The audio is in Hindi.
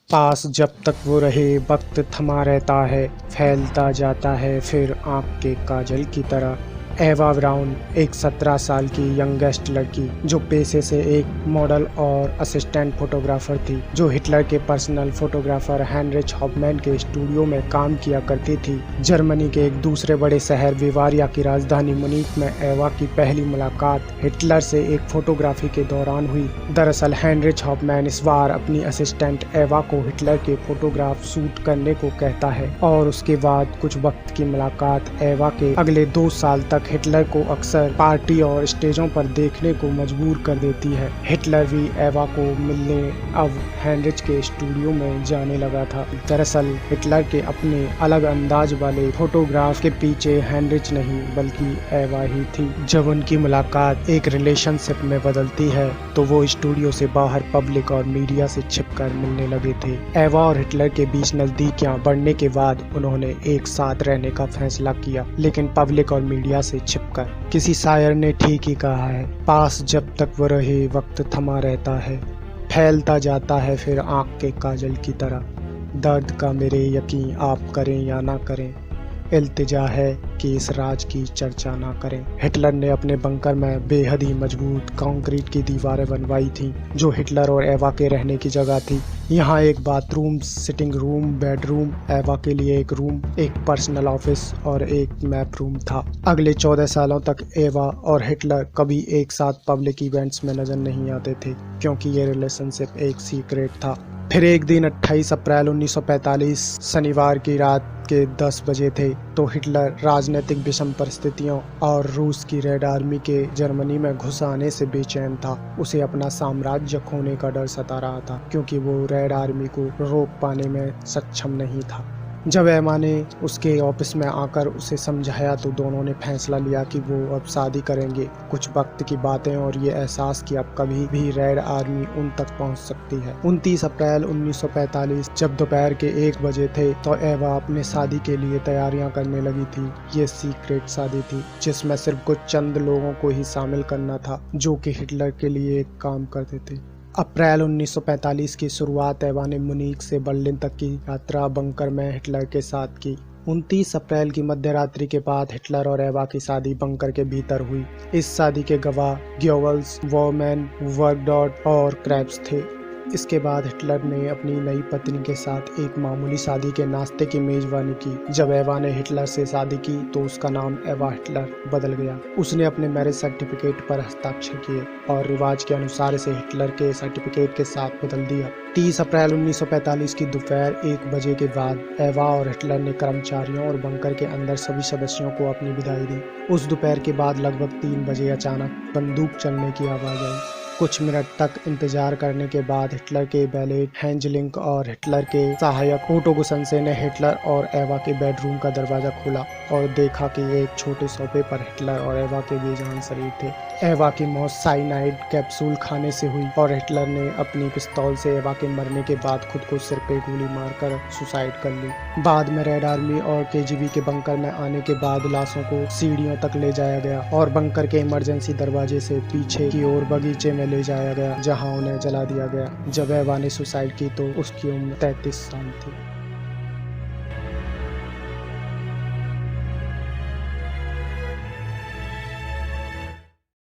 पास जब तक वो रहे वक्त थमा रहता है, फैलता जाता है फिर आँख के काजल की तरह। एवा ब्राउन एक 17 साल की यंगेस्ट लड़की जो पेशे से एक मॉडल और असिस्टेंट फोटोग्राफर थी, जो हिटलर के पर्सनल फोटोग्राफर हेनरिच हॉफमैन के स्टूडियो में काम किया करती थी। जर्मनी के एक दूसरे बड़े शहर बावारिया की राजधानी मुनीक में एवा की पहली मुलाकात हिटलर से एक फोटोग्राफी के दौरान हुई। दरअसल हेनरिच हॉफमैन इस बार अपनी असिस्टेंट एवा को हिटलर के फोटोग्राफ शूट करने को कहता है और उसके बाद कुछ वक्त की मुलाकात एवा के अगले 2 साल तक हिटलर को अक्सर पार्टी और स्टेजों पर देखने को मजबूर कर देती है। हिटलर भी एवा को मिलने अब हेनरिच के स्टूडियो में जाने लगा था। दरअसल हिटलर के अपने अलग अंदाज वाले फोटोग्राफ के पीछे हेनरिच नहीं बल्कि एवा ही थी। जब उनकी मुलाकात एक रिलेशनशिप में बदलती है तो वो स्टूडियो से बाहर पब्लिक और मीडिया से छिपकर मिलने लगे थे। एवा और हिटलर के बीच नजदीकियां बढ़ने के बाद उन्होंने एक साथ रहने का फैसला किया, लेकिन पब्लिक और मीडिया से छिपकर। किसी शायर ने ठीक ही कहा है, पास जब तक वो रहे वक्त थमा रहता है, फैलता जाता है फिर आँख के काजल की तरह। दर्द का मेरे यकीन आप करें या ना करें, इल्तिजा है कि इस राज की चर्चा ना करें। हिटलर ने अपने बंकर में बेहद ही मजबूत कंक्रीट की दीवारें बनवाई थीं, जो हिटलर और एवा के रहने की जगह थी। यहाँ एक बाथरूम, सिटिंग रूम, बेडरूम, एवा के लिए एक रूम, एक पर्सनल ऑफिस और एक मैप रूम था। अगले 14 सालों तक एवा और हिटलर कभी एक साथ पब्लिक इवेंट्स में नजर नहीं आते थे, क्योंकि ये रिलेशनशिप एक सीक्रेट था। फिर एक दिन 28 अप्रैल 1945 शनिवार की रात के 10 बजे थे तो हिटलर राजनीतिक विषम परिस्थितियों और रूस की रेड आर्मी के जर्मनी में घुस आने से बेचैन था। उसे अपना साम्राज्य खोने का डर सता रहा था, क्योंकि वो रेड आर्मी को रोक पाने में सक्षम नहीं था। जब एमा ने उसके ऑफिस में आकर उसे समझाया तो दोनों ने फैसला लिया कि वो अब शादी करेंगे। कुछ वक्त की बातें और ये एहसास कि अब कभी भी रेड आर्मी उन तक पहुंच सकती है। 29 अप्रैल 1945 जब दोपहर के 1 बजे थे तो एवा अपने शादी के लिए तैयारियां करने लगी थी। ये सीक्रेट शादी थी जिसमें सिर्फ कुछ चंद लोगों को ही शामिल करना था, जो कि हिटलर के लिए काम करते थे। अप्रैल 1945 की शुरुआत एवा ने मुनीक से बर्लिन तक की यात्रा बंकर में हिटलर के साथ की। 29 अप्रैल की मध्यरात्रि के बाद हिटलर और एवा की शादी बंकर के भीतर हुई। इस शादी के गवाह ग्योबल्स, वॉरमैन, वर्कडॉट और क्रेब्स थे। इसके बाद हिटलर ने अपनी नई पत्नी के साथ एक मामूली शादी के नाश्ते की मेजबानी की। जब एवा ने हिटलर से शादी की तो उसका नाम एवा हिटलर बदल गया। उसने अपने मैरिज सर्टिफिकेट पर हस्ताक्षर किए और रिवाज के अनुसार इसे हिटलर के सर्टिफिकेट के साथ बदल दिया। 30 अप्रैल 1945 की दोपहर 1 बजे के बाद एवा और हिटलर ने कर्मचारियों और बंकर के अंदर सभी सदस्यों को अपनी विदाई दी। उस दोपहर के बाद लगभग 3 बजे अचानक बंदूक चलने की आवाज आई। कुछ मिनट तक इंतजार करने के बाद हिटलर के वैलेट हेंजलिंग और हिटलर के सहायक ओटो गुसनसे ने हिटलर और एवा के बेडरूम का दरवाजा खोला और देखा कि एक छोटे सोफे पर हिटलर और एवा के बेजान शरीर थे। एवा की मौत साइनाइड कैप्सूल खाने से हुई और हिटलर ने अपनी पिस्तौल से एवा के मरने के बाद खुद को सिर पे गोली मारकर सुसाइड कर ली। बाद में रेड आर्मी और केजीबी के बंकर में आने के बाद लाशों को सीढ़ियों तक ले जाया गया और बंकर के इमरजेंसी दरवाजे से पीछे की ओर बगीचे में ले जाया गया, जहां उन्हें जला दिया गया। जब एवा ने सुसाइड की तो उसकी उम्र 33 साल थी।